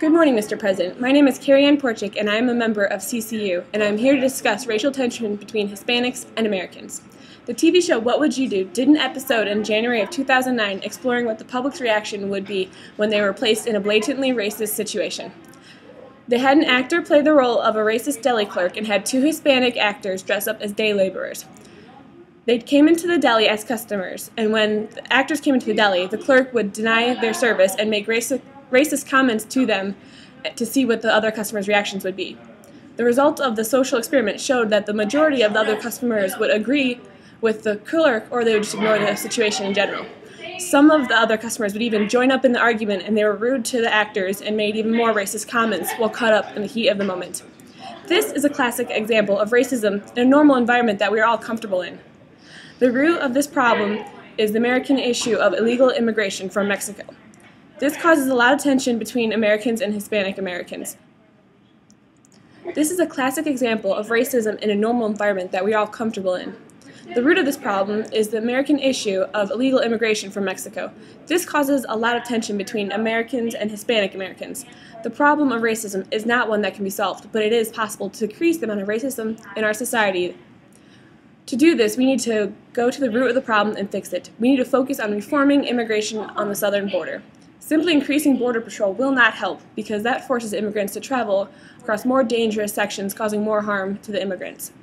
Good morning, Mr. President. My name is Keri.m4v, and I am a member of CCU, and I am here to discuss racial tension between Hispanics and Americans. The TV show What Would You Do did an episode in January of 2009 exploring what the public's reaction would be when they were placed in a blatantly racist situation. They had an actor play the role of a racist deli clerk and had two Hispanic actors dress up as day laborers. They came into the deli as customers, and when the actors came into the deli, the clerk would deny their service and make racist comments to them to see what the other customers' reactions would be. The result of the social experiment showed that the majority of the other customers would agree with the clerk, or they would just ignore the situation in general. Some of the other customers would even join up in the argument, and they were rude to the actors and made even more racist comments while caught up in the heat of the moment. This is a classic example of racism in a normal environment that we are all comfortable in. The root of this problem is the American issue of illegal immigration from Mexico. This causes a lot of tension between Americans and Hispanic Americans. This is a classic example of racism in a normal environment that we are all comfortable in. The root of this problem is the American issue of illegal immigration from Mexico. This causes a lot of tension between Americans and Hispanic Americans. The problem of racism is not one that can be solved, but it is possible to decrease the amount of racism in our society. To do this, we need to go to the root of the problem and fix it. We need to focus on reforming immigration on the southern border. Simply increasing border patrol will not help, because that forces immigrants to travel across more dangerous sections, causing more harm to the immigrants.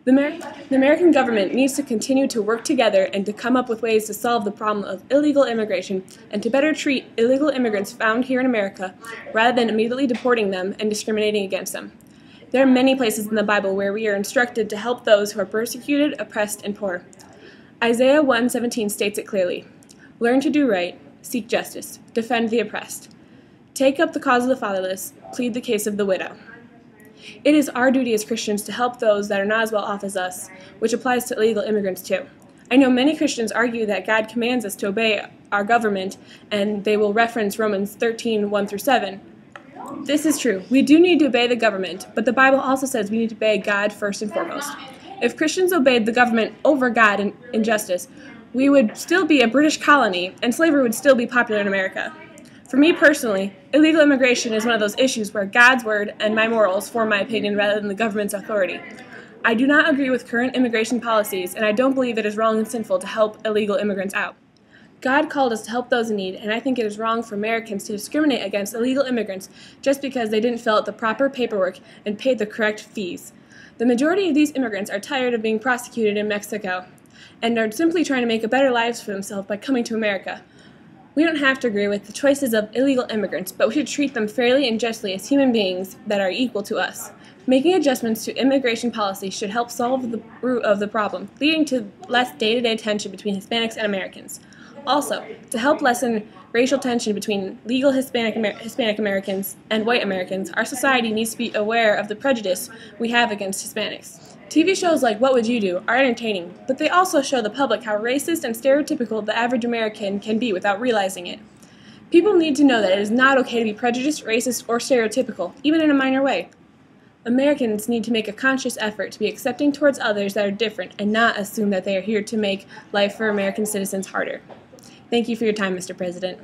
The American government needs to continue to work together and to come up with ways to solve the problem of illegal immigration and to better treat illegal immigrants found here in America rather than immediately deporting them and discriminating against them. There are many places in the Bible where we are instructed to help those who are persecuted, oppressed, and poor. Isaiah 1:17 states it clearly. Learn to do right, seek justice, defend the oppressed. Take up the cause of the fatherless, plead the case of the widow. It is our duty as Christians to help those that are not as well off as us, which applies to illegal immigrants too. I know many Christians argue that God commands us to obey our government, and they will reference Romans 13:1-7. This is true. We do need to obey the government, but the Bible also says we need to obey God first and foremost. If Christians obeyed the government over God in justice, we would still be a British colony, and slavery would still be popular in America. For me personally, illegal immigration is one of those issues where God's word and my morals form my opinion rather than the government's authority. I do not agree with current immigration policies, and I don't believe it is wrong and sinful to help illegal immigrants out. God called us to help those in need, and I think it is wrong for Americans to discriminate against illegal immigrants just because they didn't fill out the proper paperwork and paid the correct fees. The majority of these immigrants are tired of being prosecuted in Mexico and are simply trying to make a better lives for themselves by coming to America. We don't have to agree with the choices of illegal immigrants, but we should treat them fairly and justly as human beings that are equal to us. Making adjustments to immigration policy should help solve the root of the problem, leading to less day-to-day tension between Hispanics and Americans. Also, to help lessen racial tension between legal Hispanic Americans and white Americans, our society needs to be aware of the prejudice we have against Hispanics. TV shows like What Would You Do are entertaining, but they also show the public how racist and stereotypical the average American can be without realizing it. People need to know that it is not okay to be prejudiced, racist, or stereotypical, even in a minor way. Americans need to make a conscious effort to be accepting towards others that are different and not assume that they are here to make life for American citizens harder. Thank you for your time, Mr. President.